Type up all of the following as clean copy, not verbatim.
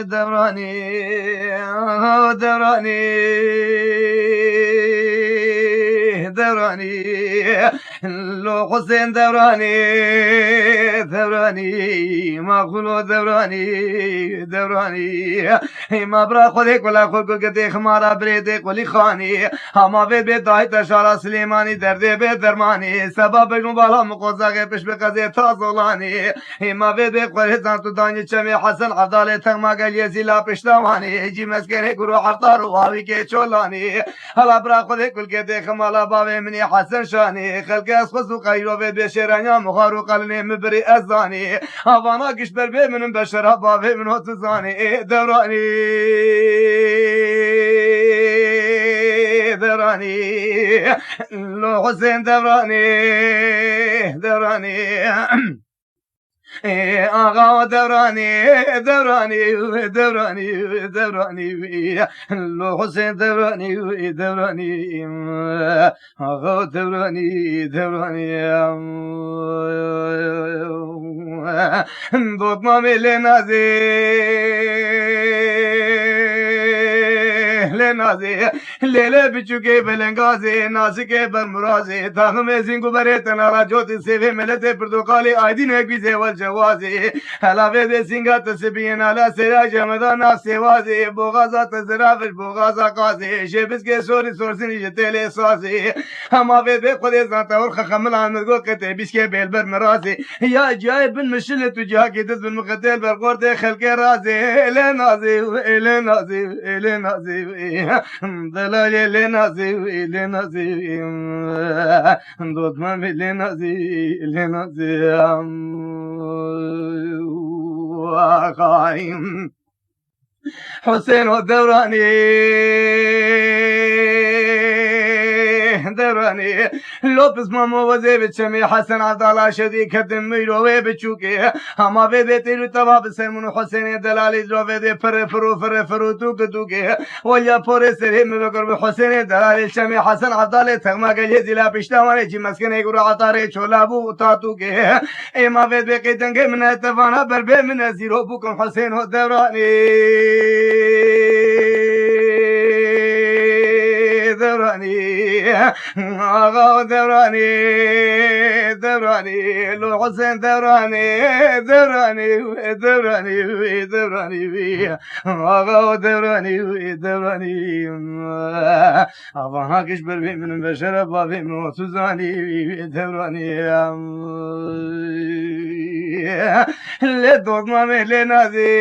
دوراني دوراني دوراني لو حسين دوراني دوراني مغلو دوراني دوراني ما برا خودك ولا خود قدي خمارا بريدك ولي خاني هما بيت دايت شارع سليماني دردي بيت درماني سبب بالا مقوزاغي بش بقضي تازولاني ما بيت قريتان تو داني چمي حسن عبدالي تغما قل يزيلا پشتواني جي مسكني قرو حرطار وهاوي كي چولاني هلا برا خودك قدي خمالا باوي مني حسن شاني خلق اسخص وقيرو بيت بشيرانيا مخارو قلني مبري ازاني هوانا قش بربي من بشرها باوي من هتزاني دوراني دوراني لو حسين دوراني دوراني آقا دوراني دوراني دوراني دوراني لو حسين دوراني دوراني آقا دوراني دوراني دوت ما ملي نازي نازي ليلة بچوكي بلنغازي ناسكي برمرازي تاغم زنگو بريتنا راجوتي سيفي ملتي پردوقالي آيدين اكبيزي والجوازي هلاوه دي سنگا تسبين على سراج مدانا سيوازي بوغازا تزرافش بوغازا قازي شبس كي سوري سورسيني جتيلي سوازي هما في بي قدي زانتا ورخا خمل عن مدقو كتي بيسكي بيل مرازي يا جاي بن مشل تجاكي دز بن مقتل برقورتي خلقي رازي إلي نازي إلي نازي إلي نازي دلالي لنازي لنازي دوت ما لنازي لنازي قايم حسين الدوراني دوراني لوبس مامو وزي بتشمي حسن عبدالله شدي كدم ميروي بتشوكي هما بيتي لتبا بسمون حسين دلالي دروي دي فرو توكي ويا فور سري ملوكر بحسين دلالي شمي حسن عبدالله تغما قال زلا بشتاواني جي مسكن يقرا عطاري چولابو تاتوكي اما بيت بقي دنگي من تفانا بربي من زيرو بكم حسين الدوراني دوراني آقا دوراني دوراني لو حسين دوراني دوراني دوراني دوراني آقا دوراني دوراني آقا هاكش بربي من بشر بابي من سوزاني دوراني لدوت مامي لنازي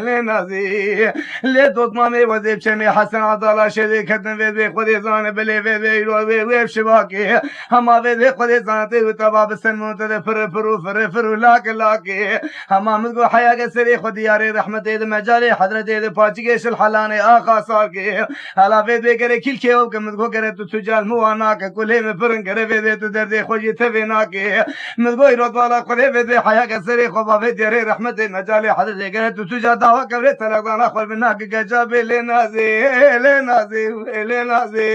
لنازي لدوت مامي وزيب شمي حسن عضالة شدي كتن في خودي زان بلي في يروي ويب شباكي هما في خودي زانتي وتبا بسنمون تدي فرو لاكي هما مدقو حياك سري خودي ياري رحمتي دي مجالي حضرتي دي پاچگيش الحلاني آقا ساكي هلا في كري كل كي وكا مدقو كري تو تجال مواناك كلي مفرن كري في تو دردي خوشي تفيناكي مدقو يرد والا خودي في حياك سري خوبا في ياري رحمتي مجالي حضرتي كري تو تجال دعوة كبري تلقانا خول مناك جابي لنازي لنازي لنازي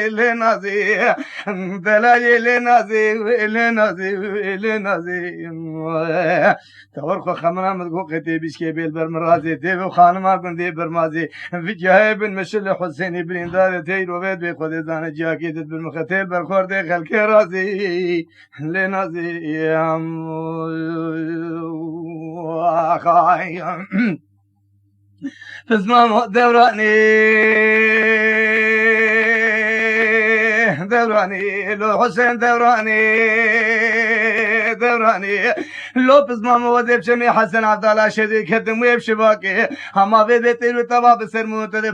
لنازي دلالي لنازي لنازي لنازي تورخو خمنا مدقو قتي بيشكي بيل برمرازي تيبو خانما كندي برمازي في جهاي بن مشل حسيني بن دار تيرو بيت بخود دان جاكي دد بالمختيل برخور دي خلق رازي لنازي خاي فزمان دوراني دوراني لو حسين دوراني دوراني لو بزمان وزيب شمي حسن عبدالله شدي كدم ويب شباكي هما بيتي لتبا بسرمون تدي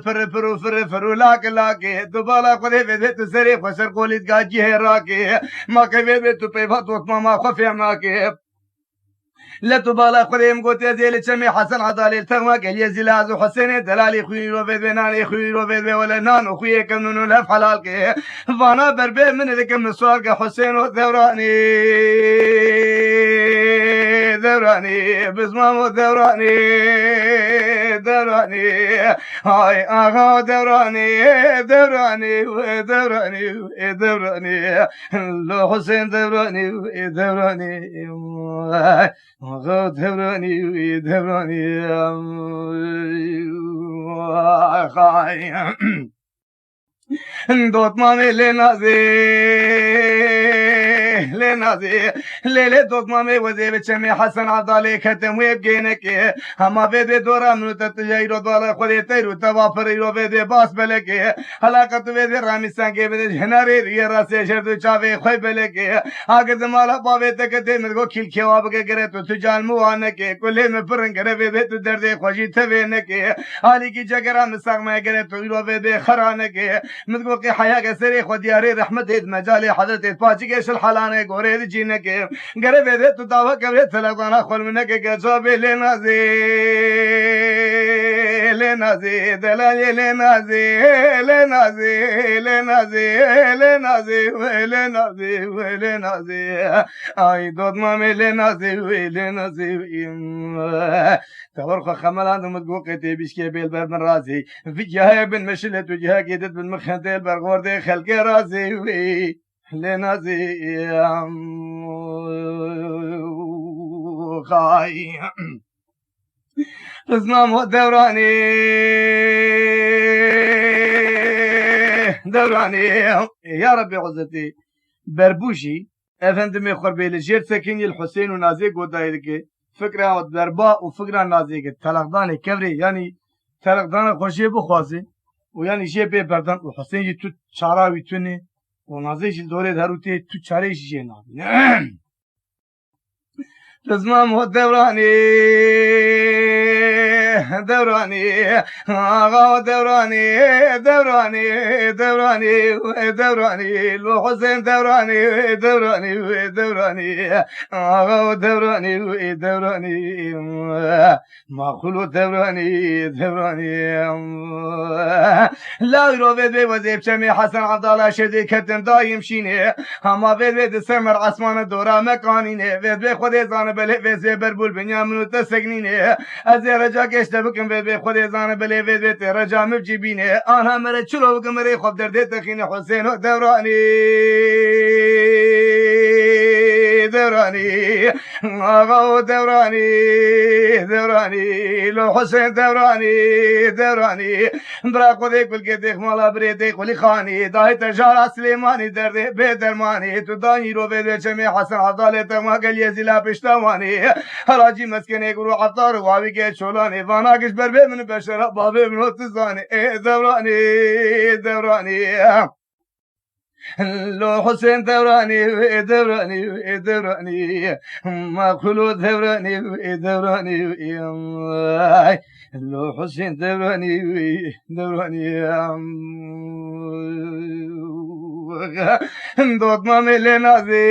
فرو لاكي دوبالا قدي بيتي سري خسر قوليت قاجي هراكي ما كي بيتي بيبات وطماما خفي امناكي لا تبالا خريم قلت يا زيل شمي حسن عضالي التغمى قال يا زيلاز وحسين دلالي خوي وبيد بناني خوي وبيد ولا نان وخوي كمنون لف حلالك فانا بربي من ذيك من سوالك حسين الدوراني دوراني بزمام الدوراني دوراني هاي آقا دوراني دوراني دوراني دوراني لو حسين دوراني دوراني آقا دوراني دوراني خاي دوت مامي لنازي ليلة دوت مامي وزي بچمي حسن عبدالي ختم ويبقينك هما بيدي دورا منو تتجايرو دولا خودي تيرو توافريرو بيدي باس بلك حلاقتو بيدي رامي سانكي بيدي جناري ري راسي شردو چاوي خوي بلك آگر زمالا باوي تکتے مدگو کھل کھواب کے گرے تو تجال موانك کلے میں پرن گرے بيدي تو دردے خوشی توینك حالی کی جگرہ مساق میں گرے تو ایرو بيدي خرانك مدگو کی حیا کے سری خودیاری رحمت مجال حضرت پاچی کے شل حلانے گورے جینك گرے بيدي تو دعوة کرے تلقانا خول منك گجوبي لنازي لنازي دلالي لنازي لنازي لنازي لنازي لنازي لنازي اي دود مامي لنازي لنازي تورخ خملان مدقوقتي بيشكي بالبر من راسي في جهة بن مشلت وجهة قيدت بالمخندل برغوردي خلق راسي لنازي خاي رزمام دوراني دوراني يا ربي عزتي بربوشي افندمي خربيل جير سكيني الحسين ونازي قدايرك فكرة دربا وفكرة نازي تلقدان كبري يعني تلقدان خوشي بخواسي ويعني جي بي بردان وحسين جي تو چاراوي توني ونازي جي دوري داروتي تو چاري جي نابي رزمام دوراني دوراني آقا دوراني دوراني دوراني دوراني لو حسين دوراني دوراني دوراني آقا دوراني دوراني ماخلو دوراني دوراني لا يروفد بي وزيب شمي حسن عبدالله شدي كتم دايم شيني هما بيد سمر عثمان دورا مكانيني بيد خودي زان بله وزي بربول بنيامنو تسقنيني از رجا كشت بكم بيد خودي زان بله بيد رجا مجيبيني انا مره چلو بكم مري خب درد تخين حسين دوراني دوراني آقا دوراني دوراني لو حسين دوراني دوراني برا خودي كل کے دیکھ مالا بريدي قولي خاني داهي تجارة سليماني دردي بيدرماني تو داني رو بيدي چمي حسن عبدالله تما قل يزيلا پشتواني حراجي مسكني قرو عطار وابي کے شولاني فاناكش بربي من بشر بابي من هتزاني دوراني دوراني لو حسين دوراني دوراني دوراني ما خلو دوراني دوراني لو حسين دوراني دوراني دوت مامي لنازي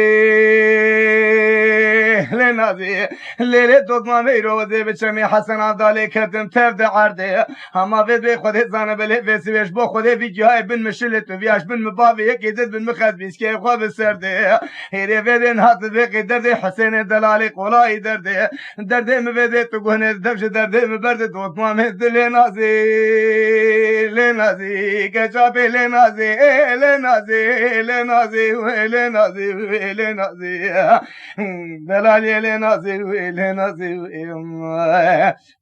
لنازي ليلة دوت مامي روزي بچمي حسن عبدالي كتم تفد عرده هما فيد بي خودي زانه بلي فيسويش بو خودي في جهاي بن مشلت وفياش بن مبابي يكيدت بن مخد بيسكي خواب السرده هيري فيدين هات بيقي درده حسين دلالي قولاي درده درده مفيدي تقوهن دفش درده مبرده دوت مامي لنازي لنازي كشابي لنازي لنازي لنازي لنازي لنازي دلالي لنازي لنازي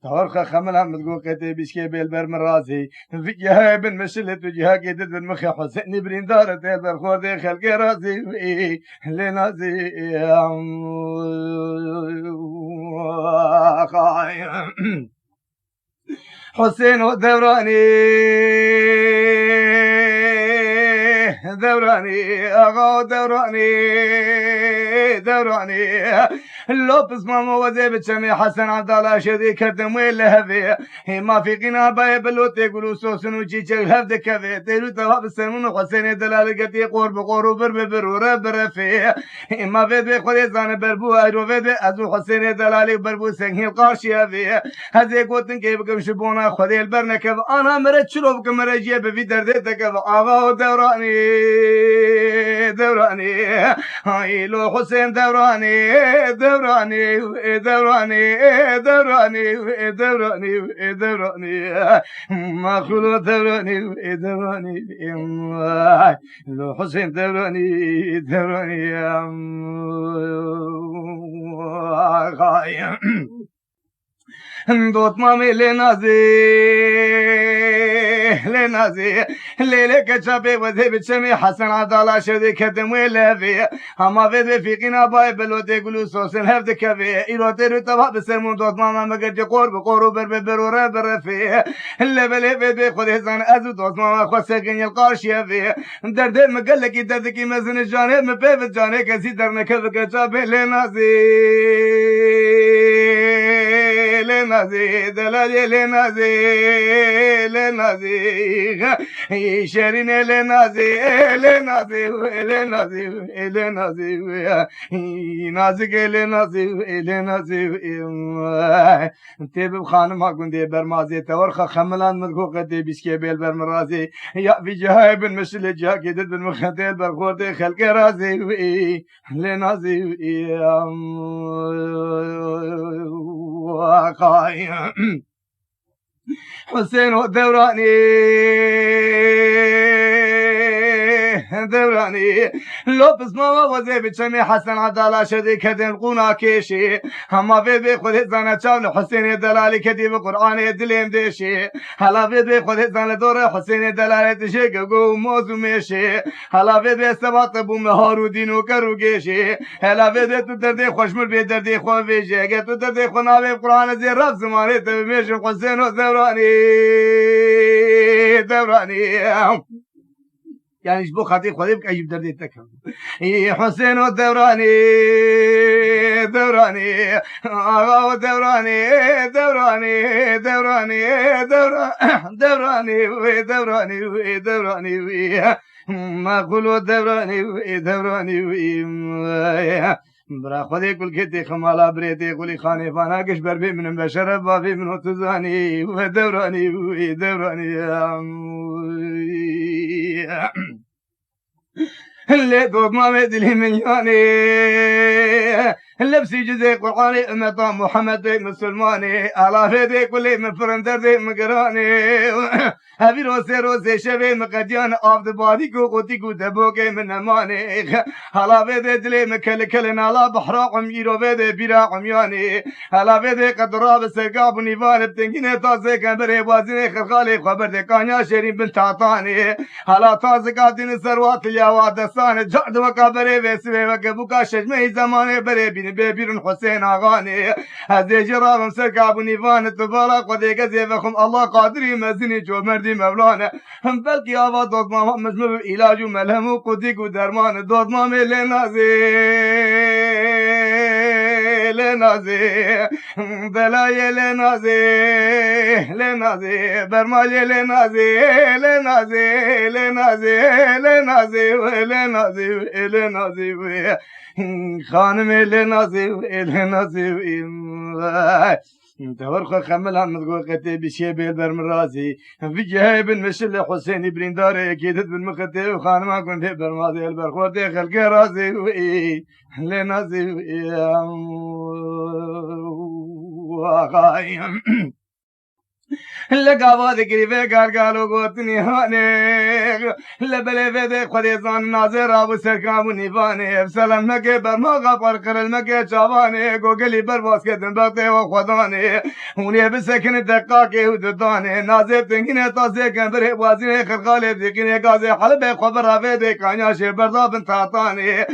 تورخ خملا مدقوقتي بيشكي بالبر من راسي في جهة بن مشلت وجهة قيدت بن مخي حسين برين دارت يدر خوردي خلق راسي لنازي حسين ودوراني دوراني آقا دوراني دوراني لوبس ماما وزي بچمي حسن عبدالله شدي كردم ويلهفي ما في قنا باي بلوتي قلو سوسن وجيجي الهفد كفي تيرو تواب السنون حسين دلال قتي قور بقورو بر ببرورة برفي ما فيد بي خودي زان بربو ايرو فيد بي ازو حسين دلالي بربو سنهي القارشي هفي هزي قوتن كي بكم شبونا خودي البرنكف انا مرد شلو بكم مرجيه بفي دردتك آقا دوراني دوراني هاي لو حسين دوراني دوراني دوراني دوراني دوراني دوراني دوراني مخلو دوراني دوراني لو حسين دوراني دوراني دوت مامي لنازي ليلة كشابي وذي بتشمي حسن عدالة شدي كدم ويلافي هما في قنا باي بلوتي قلو سوسن هفد كفي إيرو تيرو تبا بسرمون دوت ماما مقرد قورو بربرو برفي اللي بلي في خود هزان أزو دوت ماما خوسكين يلقاشي في درد مقلقي دردكي مزن الجانب مبيف الجانب كسي درنك كشابي لنازي دلالي لنازي شيرين لنازي نازك لنازي تيب خانم هاكون دي برمازي تورخ خملان مدخو قدي بيسكي بيل برمرازي يا في جهاي بن مشل جا كدد بن مخدل برخورد خلق رازي لنازي حسين الدوراني دوراني لوبس ماما وزي بتشمي حسن عدالة شدي كدن قونا كيشي هما في خود زانا چاون حسين دلالي كدي بقرآن دليم ديشي هلا في خود زانا دور حسين دلالي تشي قو موزو ميشي هلا في سبات بو مهارو دينو کرو گيشي هلا في تو دردي خوشمر بي دردي خو فيجي تو دردي خو ناوي قرآن زي رب زماني تبميش حسين دوراني يعني شبو خاطي خذيبك أجيب دردي تكهم حسين الدوراني آغا دوراني ما قولوا دوراني برا خودی کل کتی خمالا بریتی کلی خانه فانا کش بر بی منم بشر بافی منو تزانی و دورانی اللي دوت ما مدلي من ياني اللبسي جزي قرآني امتا محمد مسلماني على فيدي كلي من فرندر دي مقراني هبي روسي شبه مقديان آف دبادي كو قوتي كو دبوكي من اماني على فيدي دلي مكلكلن على بحرا عميرو فيدي بيرا عمياني على فيدي قدراب سيقاب نيفان بتنجيني تازي كان بري وازيني خرخالي خبر دي كانيا شيرين بنت عطاني على تازي قادين الثروات اليواد الثاني جعد وكابري بيسوي وكبوكا شجمي زماني بري بين بيبيرن حسين اغاني هذي جراب مسكاب نيفان تبارك ودي قزي فخم الله قادري مزني جو مردي مولانا بلكي آبا دوت ماما مجموع علاج وملهم وقديك ودرمان دوت مامي لنازي دلاي لنازي برمالي لنازي خانم لنازي تورخ خملها مذكور قتي بشي بيل برمرازي في جهاي بن مشل حسين برين داري اكيد بن مختي وخانما كنت برمازي البرخوتي خلق رازي لنازي وغايم لقابا ذكري في قارقالو قوتني هاني لبلي في ذي خديزان ناظر ابو سركام نيفاني بسلام مكي برماغا برقر المكي جاباني قوقلي برواس كدن بغتي وخوضاني وني بسكن الدقاقي ودداني نازب تنكيني تازي كان بري بوازيني خرقالي بذكيني قازي حلبي خبر في ذي كانياشي بردا بنت عطاني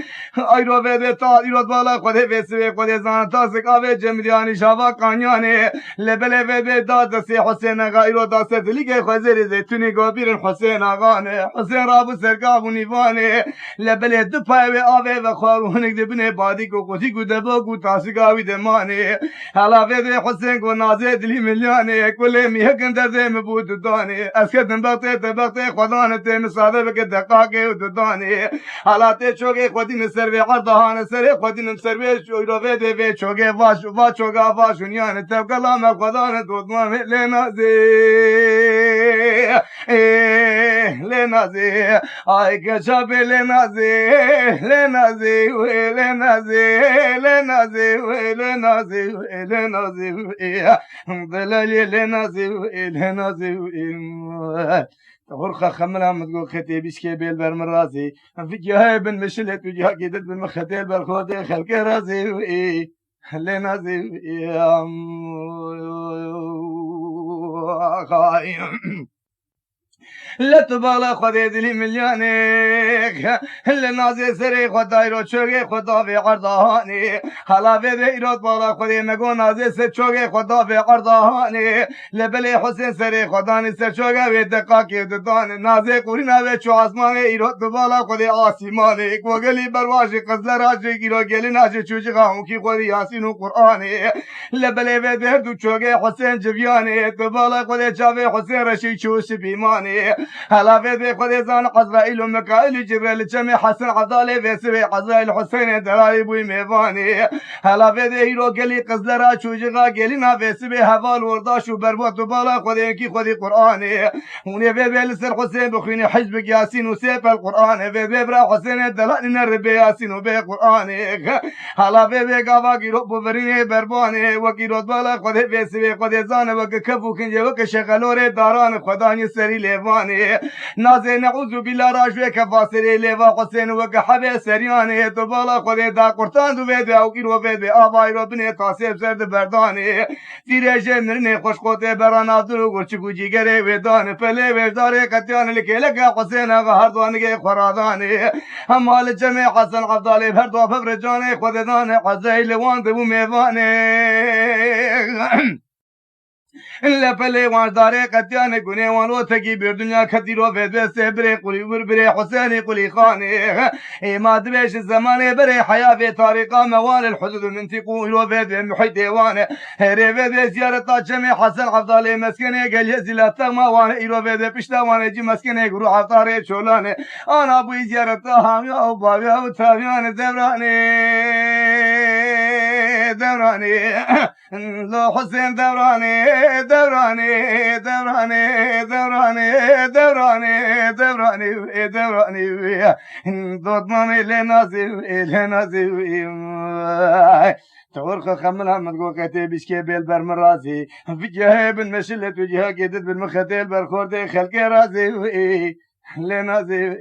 ايرو في ذي تا ايرو دوالا خدي في سوي خديزان تازك ابي جمدياني شابا كانياني لبلي في ذي داد سي حسين غايرو داست ليك خزير زيتوني غابير حسين اغاني حسين رابو سرقاب ونيفاني لبلي دباوي اوي وخارونك دبني بادي كو قوتي كو دبو كو تاسقاوي دماني هلا في حسين كو نازي دلي ملياني كل ميهكن درزي مبود داني اسكدن بغتي خدان تيم صادق دقاقي وداني هلا تي شوغي خدين سروي عرضهان سري خدين سروي شوغي في شوغي واش واشوغا واشونيان تبقى ما خدان دوت ما لنازي لنازي آي كشاب لنازي لنازي لنازي لنازي لنازي لنازي ضلالي لنازي لنازي غرخة خملها متقول ختي بيشكي بيل برمرازي في جهاي بن مشلت وجها قدت بن مختيل بالخوتي خلق رازي وإيه لنازي وإيه لا تبالا خدي دلي مليانك اللي نازي سري خدايرو چوغي خدا في عرضاني حالا في ايراد بالا خدي مگو نازي سر چوغي خدا في عرضاني لبلي حسين سري خداني سر چوغي في دقاقي ددان نازي قورينا في چو عزماني ايراد بالا خدي آسيماني وقلي برواشي قزل راجي گيرو گلي ناجي چوجي غاون كي خدي ياسين و قرآني لبلي في دهدو چوغي حسين جبياني تبالا خدي چاوي حسين رشي چوش بيماني هلا في خدي زان عزرائيل وميكائيل جبريل جميع حسن عضالي في سبي عزرائيل حسين دلالي بوي ميفاني هلا في هيرو قلي قزلرا چوجغا قلينا في سبي هفال ورداش وبربوت وبالا خدي كي خدي قرآني وني في لسر حسين بخيني حزب ياسين وسيف القرآن في برا حسين دلالي نربي ياسين وبي قرآني هلا في قافا كي رب بريني برباني وكي رد بالا خدي في سبي خدي زان وك كفو كنجي وك شغلوري داران خداني سري ليفاني نازي نعوذ بالله راجوي كفاسري ليفا حسين وك حبي سرياني تبالا خدي دا قرطان دو بيد او كيرو بيد اباي رو بني تاسيب سرد برداني تيرجه مرني خوش قوتي برانا درو گرچگو جيگري ويدان فلي ويداري قتيان لكيلك حسين غهردواني خراداني همال جميع حسن عبدالي بردو فبرجاني خددان حزيل وان دبو ميواني إلا فلي وان داري قتيان قني وانو تقي بردنيا كتيرو فيد بسي بري قولي بري حسيني قولي خاني ما دبيش الزمان بري حياة في طريقة موان الحدود منتقو يرو فيد بمحيط ديواني هيري فيد زيارة جميع حسن عبدالي مسكني قال يزيلا تغما وان يرو فيد بشتا وان جي مسكني قرو عطاري شولاني أنا أبوي زيارة هامي أو بابي أو تابيان دبراني دوراني لو حسين دوراني دوراني دوراني دوراني دوراني دوراني دوراني ضد مامي لنازي لنازي تورخ خملها متقول كتي بيشكي بيل برمرازي في جهه بن مشلت وجهه قدت بالمختيل برخوردي خلقي رازي لنازي